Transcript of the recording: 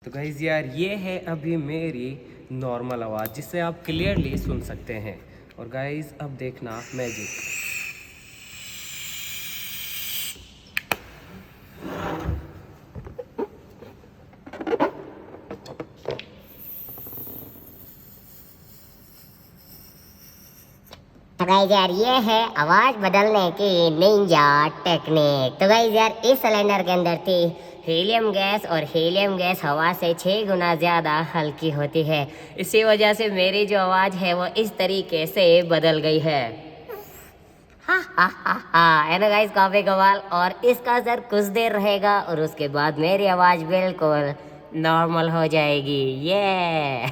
तो गाइज़ यार ये है अभी मेरी नॉर्मल आवाज़ जिससे आप क्लियरली सुन सकते हैं। और गाइज़ अब देखना मैजिक। तो गाइस यार ये है आवाज बदलने की निंजा टेक्निक। तो गाइस यार इस सिलेंडर के अंदर थी हीलियम गैस और हीलियम गैस हवा से 6 गुना ज़्यादा हल्की होती है। इसी वजह से मेरी जो आवाज़ है वो इस तरीके से बदल गई है। है ना गाइस, काफी कमाल। और इसका असर कुछ देर रहेगा और उसके बाद मेरी आवाज़ बिल्कुल नॉर्मल हो जाएगी। ये